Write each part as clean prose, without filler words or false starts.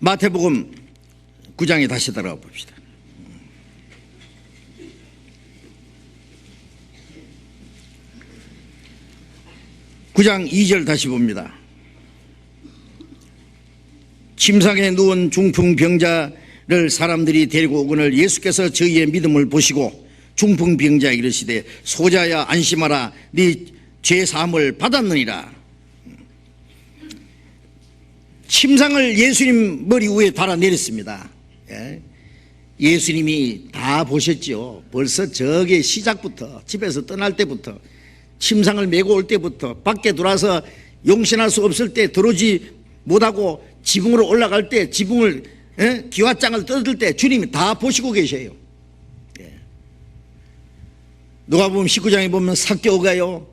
마태복음 9장에 다시 들어가 봅시다. 구 장 2절 다시 봅니다. 침상에 누운 중풍병자를 사람들이 데리고 오거늘 예수께서 저희의 믿음을 보시고 중풍병자에게 이르시되 소자야 안심하라 네 죄사함을 받았느니라. 침상을 예수님 머리 위에 달아 내렸습니다. 예수님이 다 보셨죠. 벌써 저게 시작부터, 집에서 떠날 때부터, 침상을 메고 올 때부터, 밖에 들어와서 용신할 수 없을 때, 들어오지 못하고 지붕으로 올라갈 때, 지붕을 기와장을 뜯을 때 주님이 다 보시고 계셔요. 누가복음 19장에 보면 삭개오가요,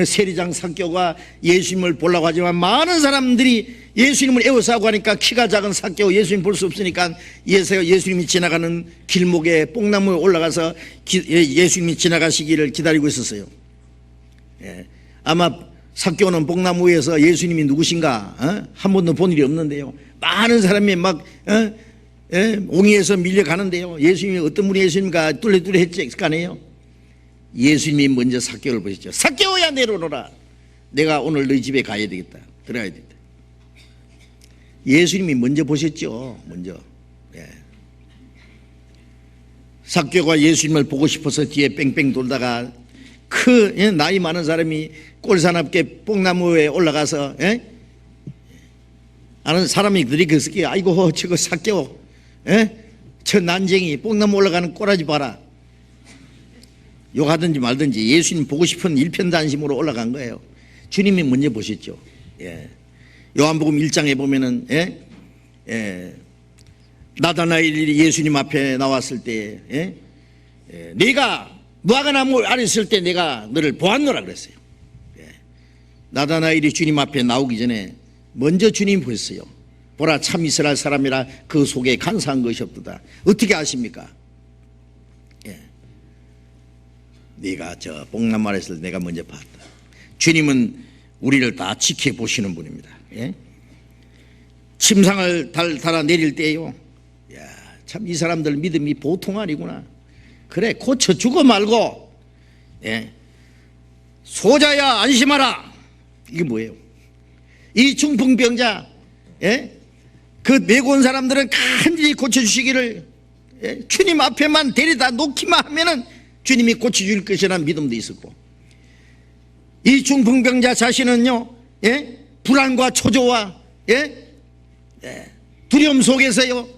세리장 삭개오가 예수님을 보려고 하지만 많은 사람들이 예수님을 애워싸고 하니까 키가 작은 삭개오 예수님 볼 수 없으니까 예수님이 지나가는 길목에 뽕나무에 올라가서 예수님이 지나가시기를 기다리고 있었어요. 아마 삭개오는 뽕나무 위에서 예수님이 누구신가 한 번도 본 일이 없는데요. 많은 사람이 막 옹이에서 밀려가는데요. 예수님이 어떤 분이 예수님과 뚫레뚫레 했을 거 아니에요. 예수님이 먼저 삭개오를 보셨죠. 삭개오야 내려오너라. 내가 오늘 너희 집에 가야 되겠다. 들어가야 되겠다. 예수님이 먼저 보셨죠. 먼저. 삭개오가 예수님을 보고 싶어서 뒤에 뺑뺑 돌다가 나이 많은 사람이 꼴산 앞에 뽕나무에 올라가서 아는 사람들이 그랬을게요. 아이고 저거 삭개오 저 난쟁이 뽕나무 올라가는 꼬라지 봐라. 욕하든지 말든지 예수님 보고 싶은 일편단심으로 올라간 거예요. 주님이 먼저 보셨죠. 요한복음 1장에 보면은 나다나엘이 예수님 앞에 나왔을 때 네가 무화과나무 아래 있을 때 내가 너를 보았노라 그랬어요. 나다나엘이 주님 앞에 나오기 전에 먼저 주님 보셨어요. 보라 참 이스라엘 사람이라 그 속에 간사한 것이 없도다. 어떻게 아십니까? 네가 저 뽕나무 아래 있을 때 내가 먼저 봤다. 주님은 우리를 다 지켜보시는 분입니다. 침상을 달아 내릴 때요, 참 이 사람들 믿음이 보통 아니구나. 그래 고쳐 주고 말고 소자야 안심하라. 이게 뭐예요? 이 중풍병자 그 메고 온 사람들은 간절히 고쳐주시기를 주님 앞에만 데려다 놓기만 하면은 주님이 고쳐줄 것이라는 믿음도 있었고, 이 중풍병자 자신은요 불안과 초조와 두려움 속에서요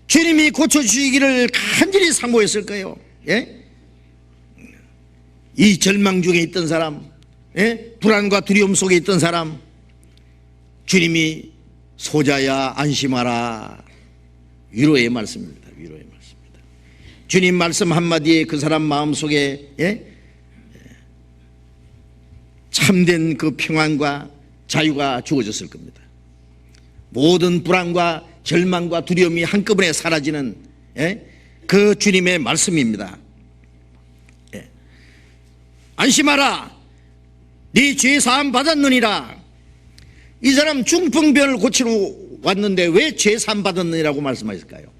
주님이 고쳐주시기를 간절히 사모했을 거예요. 이 절망 중에 있던 사람, 불안과 두려움 속에 있던 사람, 주님이 소자야 안심하라. 위로의 말씀입니다. 위로의 말씀입니다. 주님 말씀 한마디에 그 사람 마음속에 참된 그 평안과 자유가 주어졌을 겁니다. 모든 불안과 절망과 두려움이 한꺼번에 사라지는 그 주님의 말씀입니다. 안심하라 네 죄 사함 받았느니라. 이 사람 중풍병을 고치러 왔는데 왜 죄 사함 받았느니라고 말씀하실까요?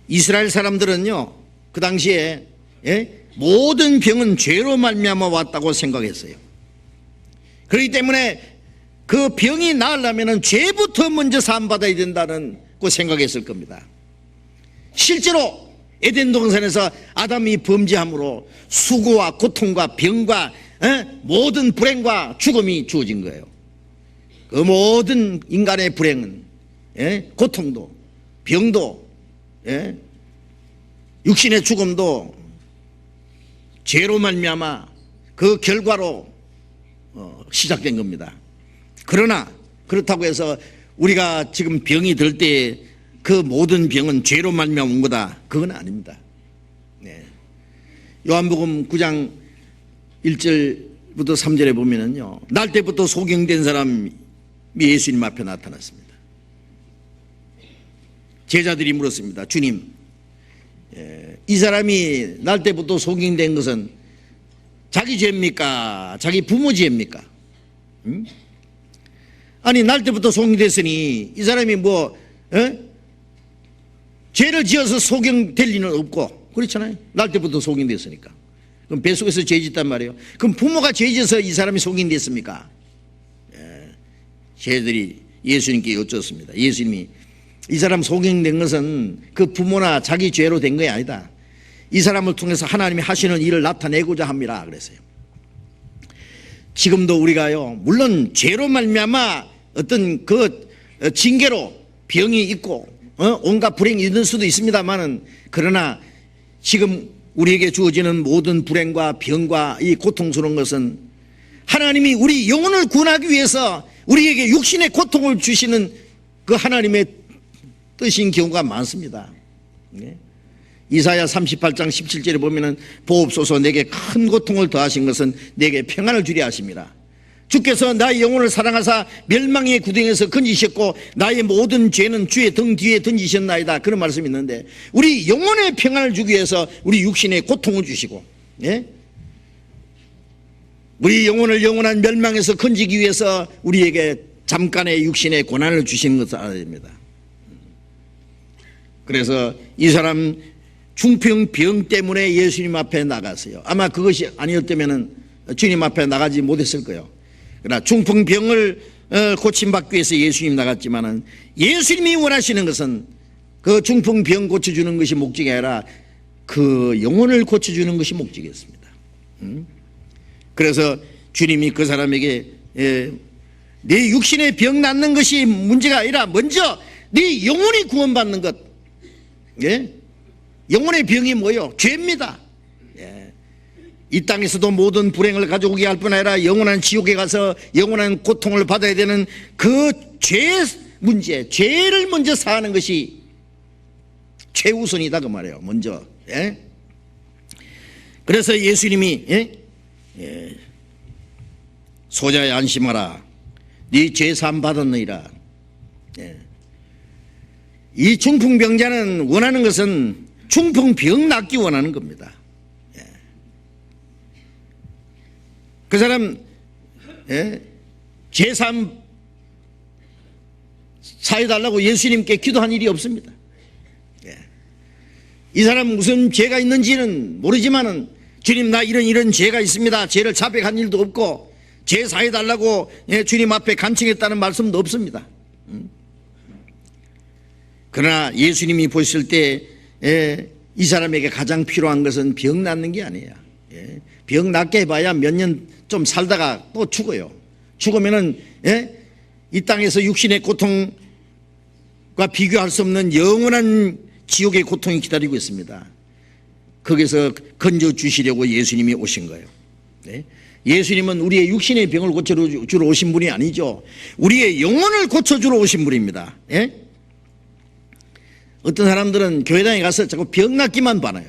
이스라엘 사람들은요 그 당시에 모든 병은 죄로 말미암아 왔다고 생각했어요. 그렇기 때문에 그 병이 나으려면 죄부터 먼저 사함받아야 된다는 그 생각했을 겁니다. 실제로 에덴 동산에서 아담이 범죄함으로 수고와 고통과 병과 모든 불행과 죽음이 주어진 거예요. 그 모든 인간의 불행은 고통도 병도 육신의 죽음도 죄로 말미암아 그 결과로 시작된 겁니다. 그러나 그렇다고 해서 우리가 지금 병이 들 때 그 모든 병은 죄로 말미암아 온 거다, 그건 아닙니다. 요한복음 9장 1절부터 3절에 보면은요 날 때부터 소경된 사람이 예수님 앞에 나타났습니다. 제자들이 물었습니다. 주님, 이 사람이 날 때부터 소경된 것은 자기 죄입니까? 자기 부모 죄입니까? 아니 날 때부터 속이 됐으니 이 사람이 뭐 죄를 지어서 소경될 리는 없고 그렇잖아요. 날 때부터 속이 됐으니까. 그럼 뱃속에서 죄 짓단 말이에요. 그럼 부모가 죄 지어서 이 사람이 속이 됐습니까? 죄들이 예수님께 여쭙습니다. 예수님이 이 사람 소경된 것은 그 부모나 자기 죄로 된 것이 아니다. 이 사람을 통해서 하나님이 하시는 일을 나타내고자 합니다. 그랬어요. 지금도 우리가요, 물론 죄로 말미암아 어떤 그 징계로 병이 있고 온갖 불행이 있는 수도 있습니다만은, 그러나 지금 우리에게 주어지는 모든 불행과 병과 이 고통스러운 것은 하나님이 우리 영혼을 구원하기 위해서 우리에게 육신의 고통을 주시는 그 하나님의 뜻인 경우가 많습니다. 이사야 38장 17절에 보면은 보옵소서 내게 큰 고통을 더하신 것은 내게 평안을 주려 하심이라. 주께서 나의 영혼을 사랑하사 멸망의 구덩이에서 건지셨고 나의 모든 죄는 주의 등 뒤에 던지셨나이다. 그런 말씀이 있는데, 우리 영혼의 평안을 주기 위해서 우리 육신의 고통을 주시고, 우리 영혼을 영원한 멸망에서 건지기 위해서 우리에게 잠깐의 육신의 고난을 주시는 것을 알아야 됩니다. 그래서 이 사람 중풍병 때문에 예수님 앞에 나갔어요. 아마 그것이 아니었다면 주님 앞에 나가지 못했을 거예요. 그러나 중풍병을 고침받기 위해서 예수님 나갔지만은, 예수님이 원하시는 것은 그 중풍병 고쳐주는 것이 목적이 아니라 그 영혼을 고쳐주는 것이 목적이었습니다. 그래서 주님이 그 사람에게 네 육신의 병 낫는 것이 문제가 아니라 먼저 네 영혼이 구원받는 것. 영혼의 병이 뭐요? 죄입니다. 이 땅에서도 모든 불행을 가져오게 할 뿐 아니라 영원한 지옥에 가서 영원한 고통을 받아야 되는 그 죄 문제, 죄를 먼저 사하는 것이 최우선이다 그 말이에요. 먼저. 그래서 예수님이 소자야 안심하라, 네 죄 사함 받았느니라. 이 중풍병자는 원하는 것은 중풍병 낫기 원하는 겁니다. 그 사람 죄사함 사해달라고 예수님께 기도한 일이 없습니다. 이 사람 무슨 죄가 있는지는 모르지만은 주님 나 이런 죄가 있습니다. 죄를 자백한 일도 없고 죄 사해달라고 주님 앞에 간청했다는 말씀도 없습니다. 그러나 예수님이 보실 때 이 사람에게 가장 필요한 것은 병 낫는 게 아니에요. 병 낫게 해봐야 몇 년 좀 살다가 또 죽어요. 죽으면은 이 땅에서 육신의 고통과 비교할 수 없는 영원한 지옥의 고통이 기다리고 있습니다. 거기서 건져주시려고 예수님이 오신 거예요. 예수님은 우리의 육신의 병을 고쳐주러 오신 분이 아니죠. 우리의 영혼을 고쳐주러 오신 분입니다. 어떤 사람들은 교회당에 가서 자꾸 병 낫기만 바라요.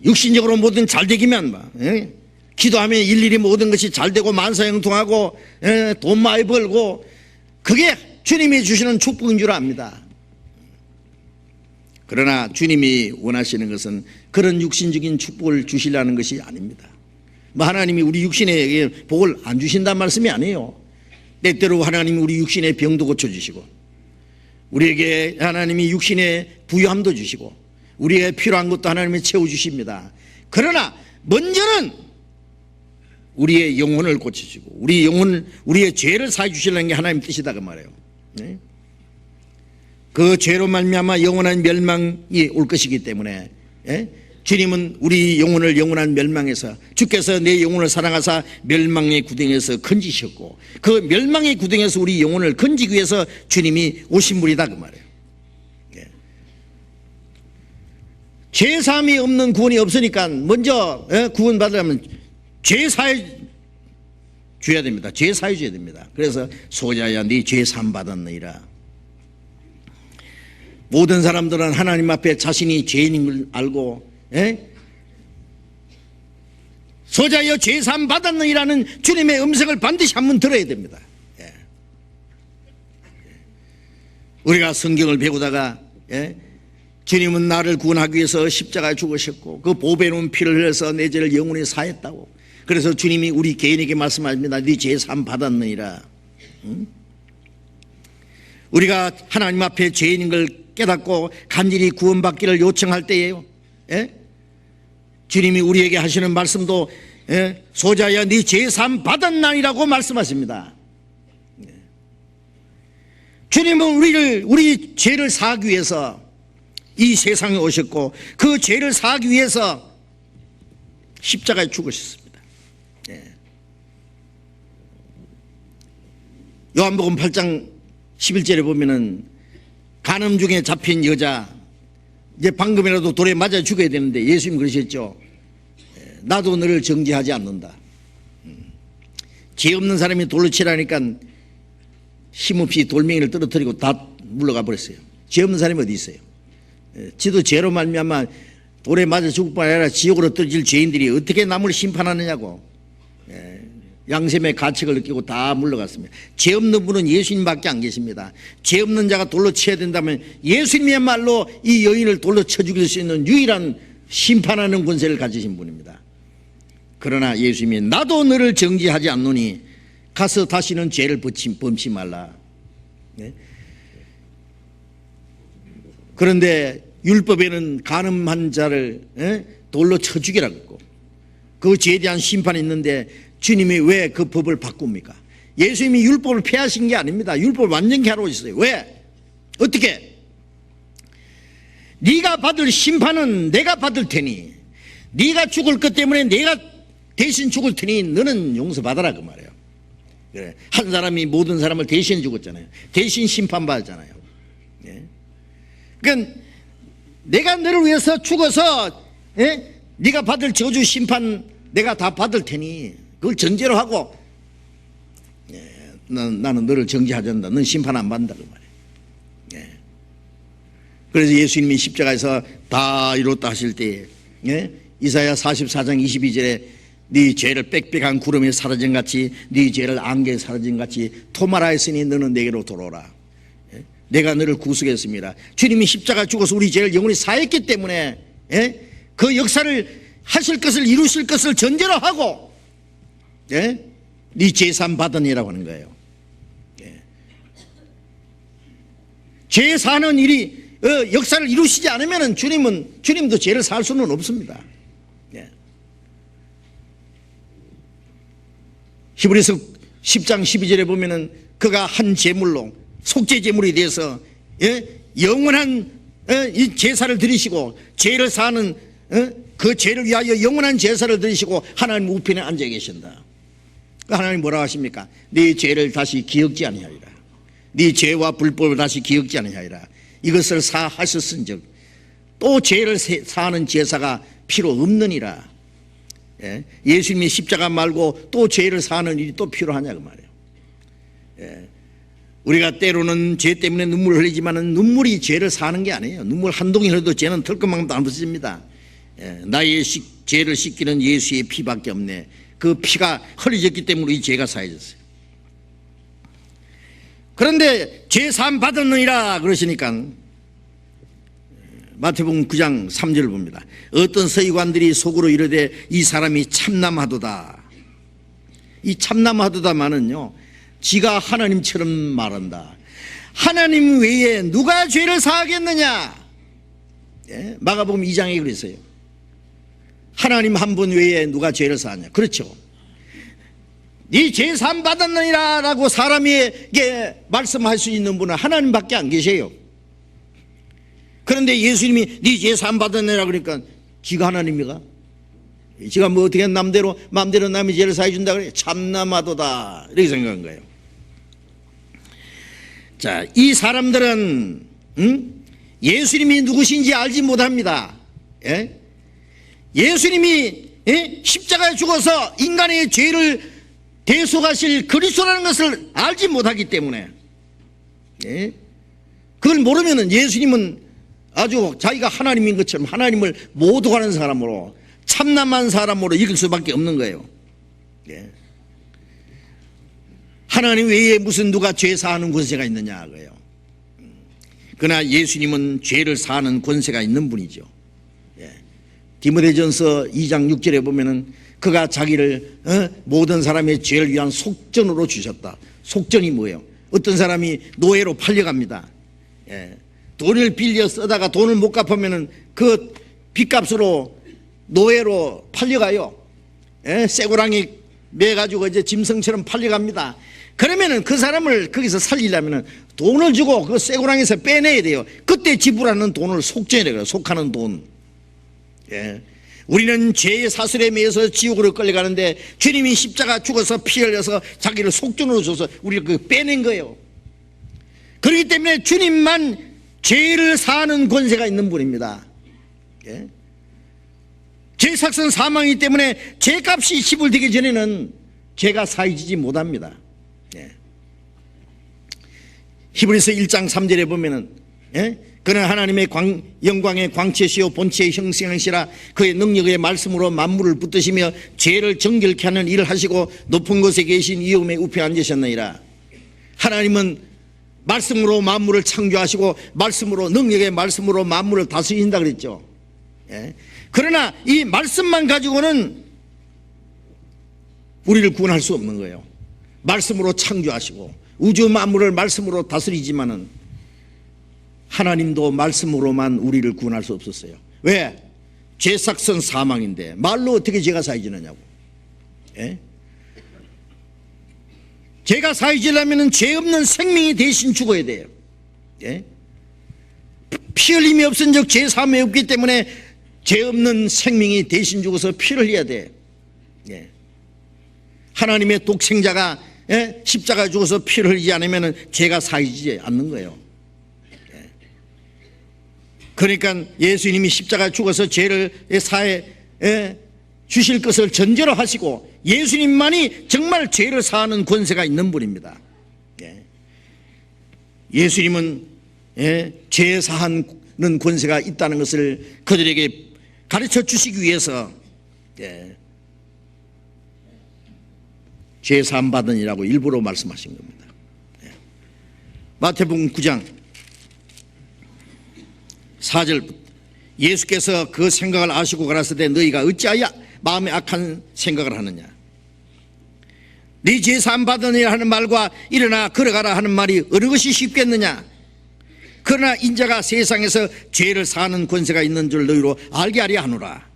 육신적으로 뭐든 잘 되기만 봐. 기도하면 일일이 모든 것이 잘 되고 만사형통하고 돈 많이 벌고, 그게 주님이 주시는 축복인 줄 압니다. 그러나 주님이 원하시는 것은 그런 육신적인 축복을 주시려는 것이 아닙니다. 뭐 하나님이 우리 육신에 복을 안 주신다는 말씀이 아니에요. 때때로 하나님이 우리 육신의 병도 고쳐주시고, 우리에게 하나님이 육신의 부유함도 주시고, 우리에게 필요한 것도 하나님이 채워주십니다. 그러나 먼저는 우리의 영혼을 고쳐주고 우리의 죄를 사해 주시려는 게 하나님 뜻이다 그 말이에요. 그 죄로 말미암아 영원한 멸망이 올 것이기 때문에 주님은 우리 영혼을 영원한 멸망에서, 주께서 내 영혼을 사랑하사 멸망의 구덩이에서 건지셨고, 그 멸망의 구덩이에서 우리 영혼을 건지기 위해서 주님이 오신 분이다 그 말이에요. 죄사함이 없는 구원이 없으니까 먼저 구원받으려면 죄사해 줘야 됩니다. 죄사해 줘야 됩니다. 그래서 소자야 네 죄사함 받았느니라. 모든 사람들은 하나님 앞에 자신이 죄인인 걸 알고 소자여 죄사함 받았느니라는 주님의 음성을 반드시 한번 들어야 됩니다. 우리가 성경을 배우다가 주님은 나를 구원하기 위해서 십자가에 죽으셨고 그 보배로운 피를 흘려서 내 죄를 영원히 사했다고, 그래서 주님이 우리 개인에게 말씀하십니다. 네 죄 사함 받았느니라. 우리가 하나님 앞에 죄인인 걸 깨닫고 간절히 구원받기를 요청할 때예요. 예? 주님이 우리에게 하시는 말씀도 소자야 네 죄 사함 받았나니라고 말씀하십니다. 주님은 우리 죄를 사하기 위해서 이 세상에 오셨고 그 죄를 사하기 위해서 십자가에 죽으셨습니다. 요한복음 8장 11절에 보면은 간음 중에 잡힌 여자, 이제 방금이라도 돌에 맞아 죽어야 되는데 예수님 그러셨죠. 나도 너를 정죄하지 않는다. 죄 없는 사람이 돌로 치라니까 힘없이 돌멩이를 떨어뜨리고 다 물러가 버렸어요. 죄 없는 사람이 어디 있어요? 지도 죄로 말미암아 돌에 맞아 죽을 뿐 아니라 지옥으로 떨어질 죄인들이 어떻게 남을 심판하느냐고. 양심의 가책을 느끼고 다 물러갔습니다. 죄 없는 분은 예수님밖에 안 계십니다. 죄 없는 자가 돌로 쳐야 된다면 예수님이야말로 이 여인을 돌로 쳐 죽일 수 있는 유일한 심판하는 권세를 가지신 분입니다. 그러나 예수님이 나도 너를 정죄하지 않노니 가서 다시는 죄를 범치 말라. 그런데 율법에는 간음한 자를 돌로 쳐 죽이라고 했고 그 죄에 대한 심판이 있는데 주님이 왜 그 법을 바꿉니까? 예수님이 율법을 폐하신 게 아닙니다. 율법을 완전히 하러 오셨어요. 왜? 어떻게? 네가 받을 심판은 내가 받을 테니 네가 죽을 것 때문에 내가 대신 죽을 테니 너는 용서받아라 그 말이에요. 그래. 한 사람이 모든 사람을 대신 죽었잖아요. 대신 심판받았잖아요. 그러니까 내가 너를 위해서 죽어서 네가 받을 저주 심판 내가 다 받을 테니 그걸 전제로 하고 나는 너를 정죄하지 않는다. 넌 심판 안 받는다 그 말이에요. 그래서 예수님이 십자가에서 다 이뤘다 하실 때 이사야 44장 22절에 네 죄를 빽빽한 구름에 사라진 같이 네 죄를 안개에 사라진 같이 토마라했으니 너는 내게로 돌아오라. 내가 너를 구속했습니다. 주님이 십자가 죽어서 우리 죄를 영원히 사했기 때문에 그 역사를 하실 것을 이루실 것을 전제로 하고 네 죄산 받으니라고 하는 거예요. 죄 사는 일이 역사를 이루시지 않으면 주님도 죄를 살 수는 없습니다. 히브리서 10장 12절에 보면은 그가 한 제물로 속죄 제물이 돼서 영원한 이 제사를 드리시고 죄를 사는 그 죄를 위하여 영원한 제사를 드리시고 하나님 우편에 앉아 계신다. 하나님 뭐라고 하십니까? 네 죄를 다시 기억지 아니하리라. 네 죄와 불법을 다시 기억지 아니하리라. 이것을 사하셨은즉 또 죄를 사하는 제사가 필요 없느니라. 예수님이 십자가 말고 또 죄를 사하는 일이 또 필요하냐 그 말이에요. 우리가 때로는 죄 때문에 눈물을 흘리지만 눈물이 죄를 사는 게 아니에요. 눈물 한 동이 흘려도 죄는 털끝만큼도 안 벗어집니다. 나의 죄를 씻기는 예수의 피밖에 없네. 그 피가 흘려졌기 때문에 이 죄가 사해졌어요. 그런데 죄 사함 받았느니라 그러시니까 마태복음 9장 3절을 봅니다. 어떤 서기관들이 속으로 이르되 이 사람이 참남하도다. 이 참남하도다만은요 지가 하나님처럼 말한다. 하나님 외에 누가 죄를 사하겠느냐. 마가복음 2장에 그랬어요. 하나님 한 분 외에 누가 죄를 사하냐. 그렇죠. 네 죄 사함 받았느니라 라고 사람에게 말씀할 수 있는 분은 하나님밖에 안 계세요. 그런데 예수님이 네 죄 사함 받았느니라 그러니까 지가 하나님이가? 지가 뭐 어떻게 마음대로 남의 죄를 사해 준다 그래? 참남하도다 이렇게 생각한 거예요. 자, 이 사람들은 예수님이 누구신지 알지 못합니다. 예수님이 십자가에 죽어서 인간의 죄를 대속하실 그리스도라는 것을 알지 못하기 때문에 그걸 모르면 예수님은 아주 자기가 하나님인 것처럼 하나님을 모독하는 사람으로 참남한 사람으로 이길 수밖에 없는 거예요. 하나님 외에 무슨 누가 죄 사하는 권세가 있느냐 그래요. 그러나 예수님은 죄를 사하는 권세가 있는 분이죠. 디모데전서 2장 6절에 보면은 그가 자기를 모든 사람의 죄를 위한 속전으로 주셨다. 속전이 뭐예요? 어떤 사람이 노예로 팔려갑니다. 돈을 빌려 쓰다가 돈을 못 갚으면은 그 빚값으로 노예로 팔려가요. 쇠고랑이 매가지고 이제 짐승처럼 팔려갑니다. 그러면은 그 사람을 거기서 살리려면은 돈을 주고 그 쇠고랑에서 빼내야 돼요. 그때 지불하는 돈을 속전이라고 해요. 속하는 돈. 우리는 죄의 사슬에 매여서 지옥으로 끌려가는데 주님이 십자가 죽어서 피 흘려서 자기를 속전으로 줘서 우리를 그 빼낸 거예요. 그렇기 때문에 주님만 죄를 사하는 권세가 있는 분입니다. 죄 삭선 사망이기 때문에 죄값이 지불되기 전에는 죄가 사해지지 못합니다. 히브리서 1장 3절에 보면은 그는 하나님의 영광의 광채시요 본체의 형상이시라 그의 능력의 말씀으로 만물을 붙드시며 죄를 정결케 하는 일을 하시고 높은 곳에 계신 이음의 우편에 앉으셨느니라. 하나님은 말씀으로 만물을 창조하시고 말씀으로 능력의 말씀으로 만물을 다스리신다 그랬죠. 그러나 이 말씀만 가지고는 우리를 구원할 수 없는 거예요. 말씀으로 창조하시고 우주 만물을 말씀으로 다스리지만은 하나님도 말씀으로만 우리를 구원할 수 없었어요. 왜? 죄삭선 사망인데 말로 어떻게 죄가 사해지느냐고. 죄가 사해지려면 죄 없는 생명이 대신 죽어야 돼요. 피 흘림이 없은 적 죄 사함이 없기 때문에 죄 없는 생명이 대신 죽어서 피를 흘려야 돼. 하나님의 독생자가 십자가에 죽어서 피를 흘리지 않으면 죄가 사해지지 않는 거예요. 그러니까 예수님이 십자가에 죽어서 죄를 사해 주실 것을 전제로 하시고 예수님만이 정말 죄를 사하는 권세가 있는 분입니다. 예수님은 죄 사하는 권세가 있다는 것을 그들에게 가르쳐 주시기 위해서 죄 사함 받으니라고 일부러 말씀하신 겁니다. 마태복음 9장 4절 예수께서 그 생각을 아시고 가라사대 너희가 어찌하여 마음에 악한 생각을 하느냐. 네 죄 사함 받으니라 하는 말과 일어나 걸어가라 하는 말이 어느 것이 쉽겠느냐. 그러나 인자가 세상에서 죄를 사하는 권세가 있는 줄 너희로 알게 하려 하노라.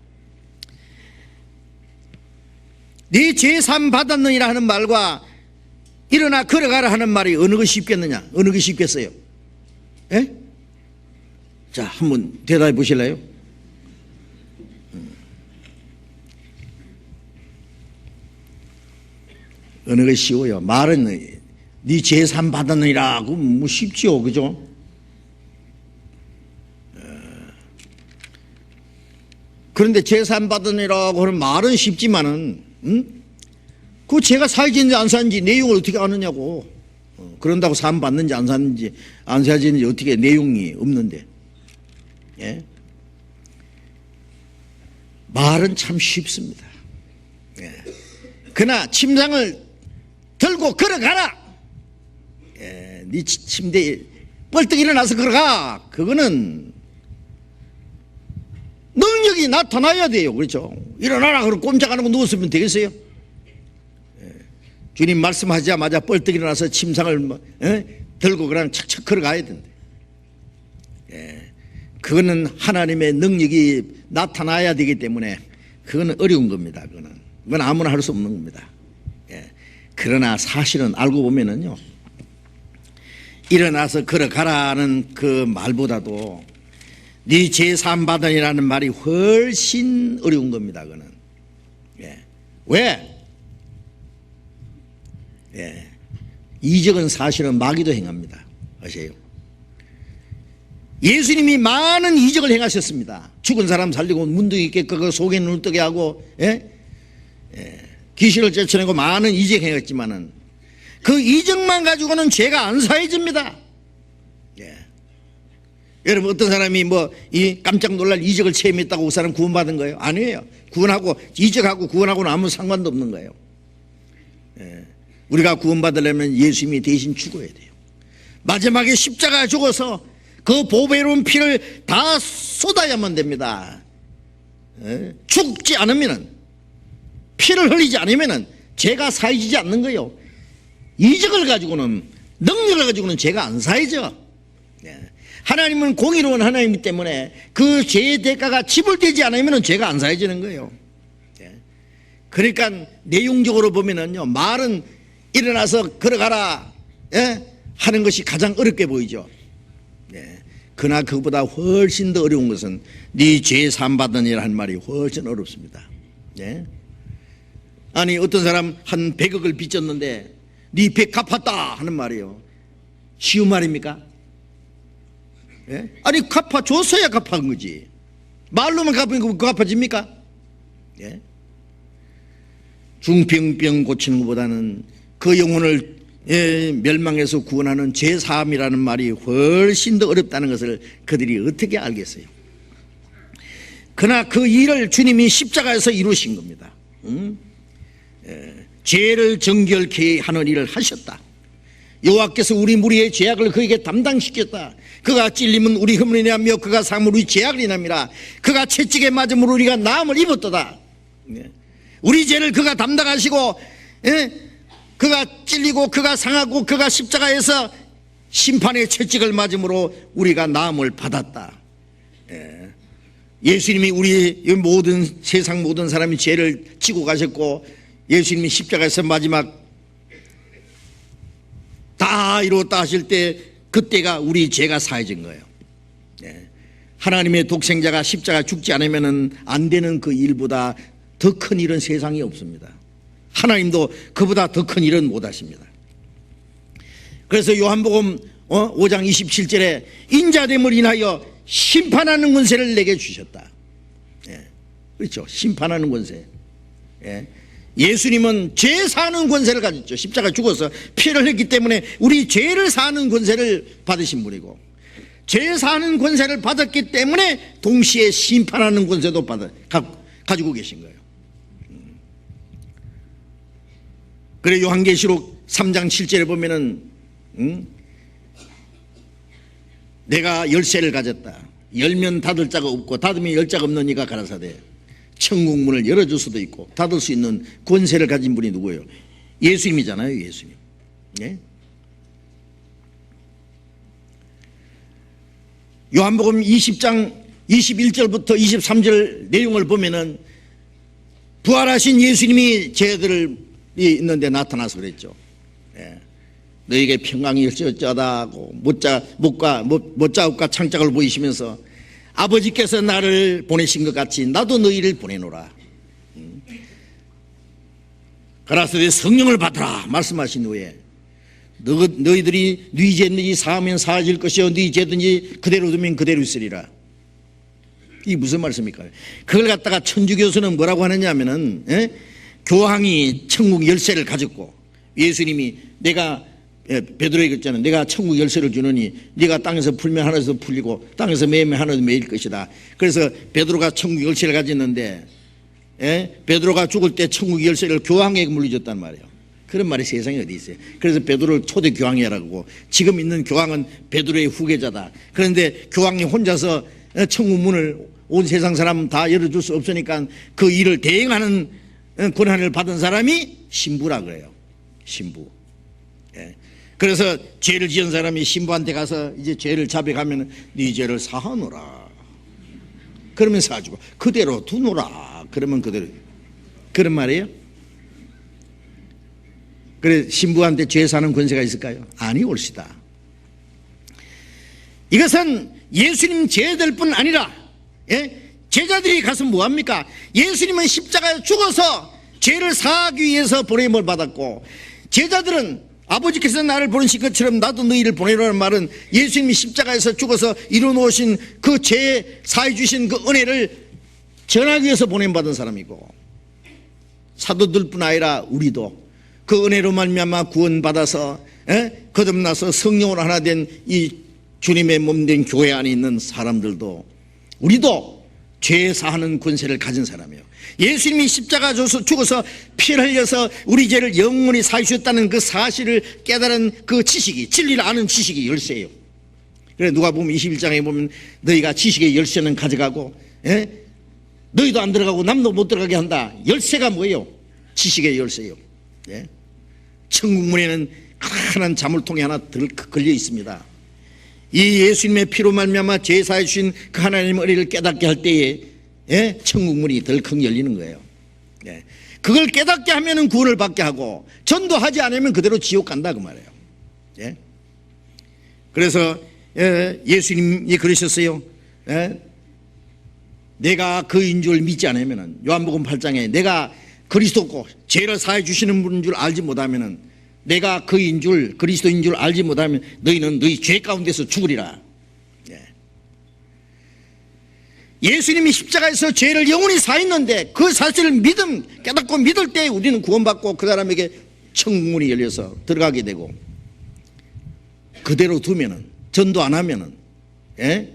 네 죄 사함 받았느니라 하는 말과 일어나 걸어가라 하는 말이 어느 것이 쉽겠느냐. 어느 것이 쉽겠어요? 자, 한번 대답해 보실래요? 어느 것이 쉬워요? 말은 네 죄 사함 받았느니라고 뭐 쉽죠, 그죠? 그런데 죄 사함 받았느니라고 하는 말은 쉽지만은 그 죄가 사해지는지 안 사해지는지 내용을 어떻게 아느냐고. 그런다고 사함 받는지 안 사는지 안 사해지는지 어떻게 내용이 없는데. 말은 참 쉽습니다. 그러나 침상을 들고 걸어가라. 네 침대에 벌떡 일어나서 걸어가. 그거는 능력이 나타나야 돼요. 그렇죠? 일어나라 그러고 꼼짝 안 하고 누웠으면 되겠어요? 주님 말씀하자마자 벌떡 일어나서 침상을 들고 그냥 척척 걸어가야 된대. 그거는 하나님의 능력이 나타나야 되기 때문에 그거는 어려운 겁니다. 그건 아무나 할 수 없는 겁니다. 그러나 사실은 알고 보면은요, 일어나서 걸어가라는 그 말보다도 네 죄 사함 받으니라는 말이 훨씬 어려운 겁니다. 그거는. 왜? 이적은 사실은 마귀도 행합니다. 아세요? 예수님이 많은 이적을 행하셨습니다. 죽은 사람 살리고 문둥이 깨끗하고 속에 눈을 뜨게 하고 귀신을 쫓아내고 많은 이적 행했지만은 그 이적만 가지고는 죄가 안 사해집니다. 여러분 어떤 사람이 뭐 이 깜짝 놀랄 이적을 체험했다고 그 사람 구원받은 거예요? 아니에요. 구원하고 이적하고 구원하고는 아무 상관도 없는 거예요. 우리가 구원받으려면 예수님이 대신 죽어야 돼요. 마지막에 십자가에 죽어서 그 보배로운 피를 다 쏟아야만 됩니다. 죽지 않으면 피를 흘리지 않으면은 죄가 사해지지 않는 거예요. 이적을 가지고는, 능력을 가지고는 죄가 안 사해져. 하나님은 공의로운 하나님이기 때문에 그 죄의 대가가 지불되지 않으면 죄가 안 사해지는 거예요. 그러니까 내용적으로 보면은요, 말은 일어나서 걸어가라 하는 것이 가장 어렵게 보이죠. 그러나 그보다 훨씬 더 어려운 것은 네 죄 사함 받으니라 한 말이 훨씬 어렵습니다. 아니 어떤 사람 한 100억을 빚졌는데 네 100 갚았다 하는 말이에요. 쉬운 말입니까? 아니 갚아줬어야 갚은 거지. 말로만 갚으면 그거 갚아집니까? 중병병 고치는 것보다는 그 영혼을 멸망해서 구원하는 죄사함이라는 말이 훨씬 더 어렵다는 것을 그들이 어떻게 알겠어요? 그러나 그 일을 주님이 십자가에서 이루신 겁니다. 죄를 정결케 하는 일을 하셨다. 여호와께서 우리 무리의 죄악을 그에게 담당시켰다. 그가 찔림은 우리 흠을 인하며 그가 상함은 우리 죄악을 인함이라. 그가 채찍에 맞음으로 우리가 나음을 입었도다. 우리 죄를 그가 담당하시고 그가 찔리고 그가 상하고 그가 십자가에서 심판의 채찍을 맞음으로 우리가 나음을 받았다. 예수님이 우리 모든 세상 모든 사람이 죄를 지고 가셨고 예수님이 십자가에서 마지막 다 이루었다 하실 때 그때가 우리 죄가 사해진 거예요. 하나님의 독생자가 십자가 죽지 않으면 안 되는 그 일보다 더 큰 일은 세상에 없습니다. 하나님도 그보다 더 큰 일은 못 하십니다. 그래서 요한복음 5장 27절에 인자됨을 인하여 심판하는 권세를 내게 주셨다. 그렇죠. 심판하는 권세. 예수님은 죄 사는 권세를 가졌죠. 십자가 죽어서 피를 흘렸기 때문에 우리 죄를 사는 권세를 받으신 분이고 죄 사는 권세를 받았기 때문에 동시에 심판하는 권세도 가지고 계신 거예요. 그래 요한계시록 3장 7절에 보면은 내가 열쇠를 가졌다. 열면 닫을 자가 없고 닫으면 열 자가 없는 이가 가라사대 천국 문을 열어줄 수도 있고 닫을 수 있는 권세를 가진 분이 누구예요? 예수님이잖아요. 예수님. 요한복음 20장 21절부터 23절 내용을 보면은 부활하신 예수님이 저희들이 있는데 나타나서 그랬죠. 너에게 평강이 일시어쩌다고 못자국과 창작을 보이시면서 아버지께서 나를 보내신 것 같이 나도 너희를 보내노라. 가라사대 성령을 받으라 말씀하신 후에 너희들이 네 죄든지 사하면 사해질 것이요 네 죄든지 그대로 두면 그대로 있으리라. 이게 무슨 말씀입니까? 그걸 갖다가 천주교수는 뭐라고 하느냐 하면은 교황이 천국 열쇠를 가졌고 예수님이 내가 베드로에게 했잖아요. 내가 천국 열쇠를 주느니 네가 땅에서 풀면 하늘에서 풀리고 땅에서 매면 하늘에서 매일 것이다. 그래서 베드로가 천국 열쇠를 가졌는데 베드로가 죽을 때 천국 열쇠를 교황에게 물려줬단 말이에요. 그런 말이 세상에 어디 있어요. 그래서 베드로를 초대 교황이라고 하고 지금 있는 교황은 베드로의 후계자다. 그런데 교황이 혼자서 천국 문을 온 세상 사람 다 열어줄 수 없으니까 그 일을 대행하는 권한을 받은 사람이 신부라 그래요. 신부. 그래서 죄를 지은 사람이 신부한테 가서 이제 죄를 자백하면 네 죄를 사하노라. 그러면 사주고 그대로 두노라. 그러면 그대로. 그런 말이에요. 그래 신부한테 죄 사는 권세가 있을까요? 아니 옳시다. 이것은 예수님 제자들 뿐 아니라 제자들이 가서 뭐합니까? 예수님은 십자가에 죽어서 죄를 사하기 위해서 보냄을 받았고 제자들은 아버지께서 나를 보내신 것처럼 나도 너희를 보내라는 말은 예수님이 십자가에서 죽어서 이루어놓으신 그 죄 사해 주신 그 은혜를 전하기 위해서 보냄받은 사람이고 사도들뿐 아니라 우리도 그 은혜로 말미암아 구원받아서 거듭나서 성령으로 하나 된 이 주님의 몸된 교회 안에 있는 사람들도 우리도 죄 사하는 권세를 가진 사람이에요. 예수님이 십자가 죽어서 피를 흘려서 우리 죄를 영원히 사해 주셨다는 그 사실을 깨달은 그 지식이 진리를 아는 지식이 열쇠예요. 그래 누가복음 21장에 보면 너희가 지식의 열쇠는 가져가고 너희도 안 들어가고 남도 못 들어가게 한다. 열쇠가 뭐예요? 지식의 열쇠요. 예? 천국 문에는 큰한 자물통이 하나 걸려 있습니다. 이 예수님의 피로 말미암아 제사해 주신 그 하나님의 의를 깨닫게 할 때에 예? 천국 문이 덜컥 열리는 거예요. 예. 그걸 깨닫게 하면은 구원을 받게 하고 전도하지 않으면 그대로 지옥 간다 그 말이에요. 예? 그래서 예수님이 그러셨어요. 예? 내가 그인 줄 믿지 않으면은 요한복음 8장에 내가 그리스도고 죄를 사해 주시는 분인 줄 알지 못하면은 내가 그인 줄 그리스도인 줄 알지 못하면 너희는 너희 죄 가운데서 죽으리라. 예. 예수님이 십자가에서 죄를 영원히 사했는데 그 사실을 깨닫고 믿을 때 우리는 구원받고 그 사람에게 천국문이 열려서 들어가게 되고, 그대로 두면은 전도 안 하면은 예?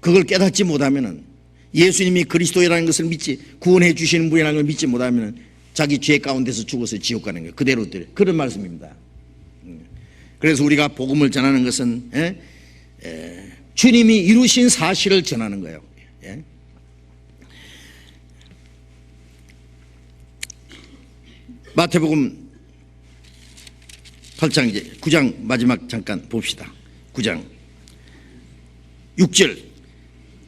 그걸 깨닫지 못하면은 예수님이 그리스도라는 것을 믿지 구원해 주시는 분이라는 걸 믿지 못하면은 자기 죄 가운데서 죽어서 지옥 가는 거예요. 그대로 그런 말씀입니다. 그래서 우리가 복음을 전하는 것은 주님이 이루신 사실을 전하는 거예요. 예? 마태복음 8장 이제 9장 마지막 잠깐 봅시다. 9장 6절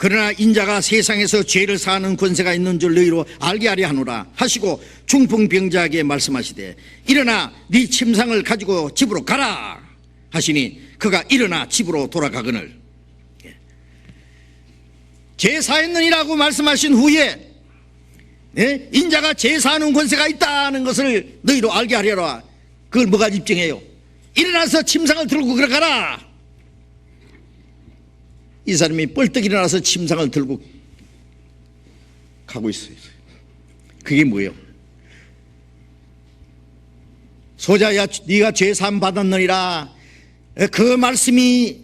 그러나 인자가 세상에서 죄를 사하는 권세가 있는 줄 너희로 알게 하려 하노라 하시고 중풍병자에게 말씀하시되 일어나 네 침상을 가지고 집으로 가라 하시니 그가 일어나 집으로 돌아가거늘. 죄 사했느니라고 말씀하신 후에 인자가 죄 사하는 권세가 있다는 것을 너희로 알게 하려라. 그걸 뭐가 입증해요? 일어나서 침상을 들고 걸어가라. 이 사람이 뻘떡 일어나서 침상을 들고 가고 있어요. 그게 뭐예요? 소자야 네가 죄 사함 받았느니라. 그 말씀이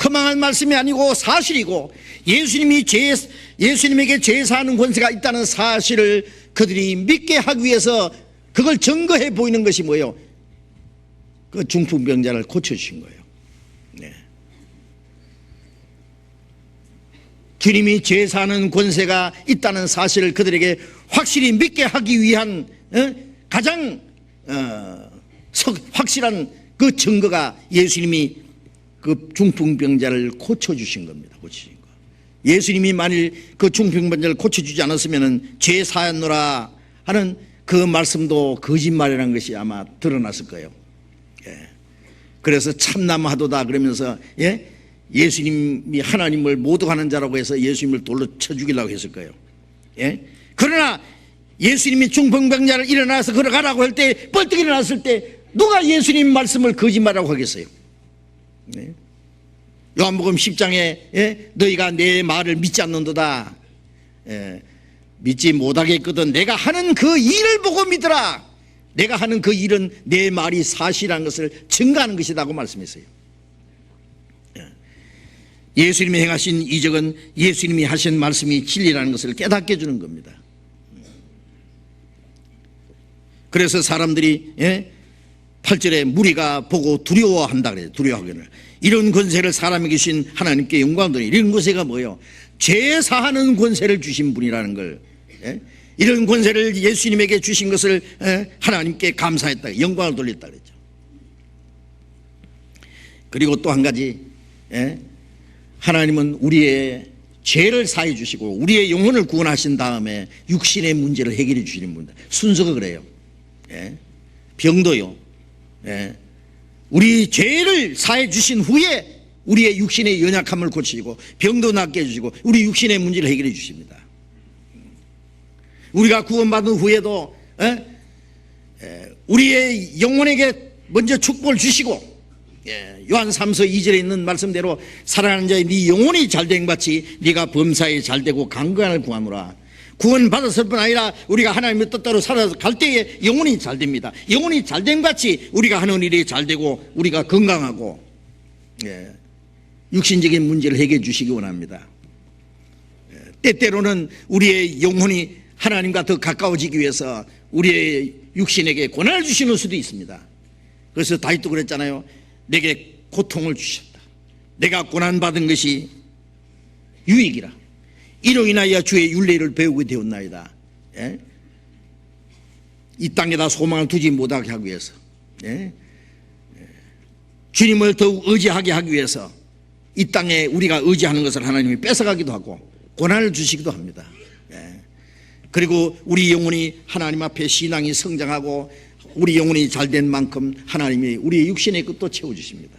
허망한 말씀이 아니고 사실이고 예수님에게 죄 사하는 권세가 있다는 사실을 그들이 믿게 하기 위해서 그걸 증거해 보이는 것이 뭐예요? 그 중풍병자를 고쳐주신 거예요. 네. 주님이 죄 사는 권세가 있다는 사실을 그들에게 확실히 믿게 하기 위한 가장 확실한 그 증거가 예수님이 그 중풍병자를 고쳐주신 겁니다. 고치신 거. 예수님이 만일 그 중풍병자를 고쳐주지 않았으면 죄 사였노라 하는 그 말씀도 거짓말이라는 것이 아마 드러났을 거예요. 예. 그래서 참남하도다 그러면서 예수님이 하나님을 모독하는 자라고 해서 예수님을 돌로 쳐 죽이려고 했을 거예요. 예? 그러나 예수님이 중풍병자를 일어나서 걸어가라고 할 때 뻘떡 일어났을 때 누가 예수님 말씀을 거짓말이라고 하겠어요? 네. 요한복음 10장에 너희가 내 말을 믿지 않는도다. 믿지 못하겠거든 내가 하는 그 일을 보고 믿으라. 내가 하는 그 일은 내 말이 사실이라는 것을 증거하는 것이라고 말씀했어요. 예수님이 행하신 이적은 예수님이 하신 말씀이 진리라는 것을 깨닫게 해주는 겁니다. 그래서 사람들이 8절에 무리가 보고 두려워한다 그래요. 두려워하기를. 이런 권세를 사람에게 주신 하나님께 영광을 돌리니 이런 권세가 뭐예요? 죄 사하는 권세를 주신 분이라는 걸, 이런 권세를 예수님에게 주신 것을 하나님께 감사했다, 영광을 돌렸다 그랬죠. 그리고 또 한 가지, 하나님은 우리의 죄를 사해 주시고 우리의 영혼을 구원하신 다음에 육신의 문제를 해결해 주시는 분입니다. 순서가 그래요. 병도요. 우리 죄를 사해 주신 후에 우리의 육신의 연약함을 고치시고 병도 낫게 해주시고 우리 육신의 문제를 해결해 주십니다. 우리가 구원받은 후에도 우리의 영혼에게 먼저 축복을 주시고 요한 3서 2절에 있는 말씀대로 사랑하는 자의 네 영혼이 잘된 같이 네가 범사에 잘되고 강건함을 구하노라. 구원받았을 뿐 아니라 우리가 하나님의 뜻대로 살아서 갈 때에 영혼이 잘됩니다. 영혼이 잘된 같이 우리가 하는 일이 잘되고 우리가 건강하고 육신적인 문제를 해결해 주시기 원합니다. 때때로는 우리의 영혼이 하나님과 더 가까워지기 위해서 우리의 육신에게 고난을 주시는 수도 있습니다. 그래서 다윗도 그랬잖아요. 내게 고통을 주셨다. 내가 고난받은 것이 유익이라. 이로 인하여 주의 율례를 배우게 되었나이다. 예? 이 땅에다 소망을 두지 못하게 하기 위해서, 예? 주님을 더욱 의지하게 하기 위해서 이 땅에 우리가 의지하는 것을 하나님이 뺏어가기도 하고 고난을 주시기도 합니다. 예. 그리고 우리 영혼이 하나님 앞에 신앙이 성장하고 우리 영혼이 잘된 만큼 하나님이 우리의 육신의 끝도 채워주십니다.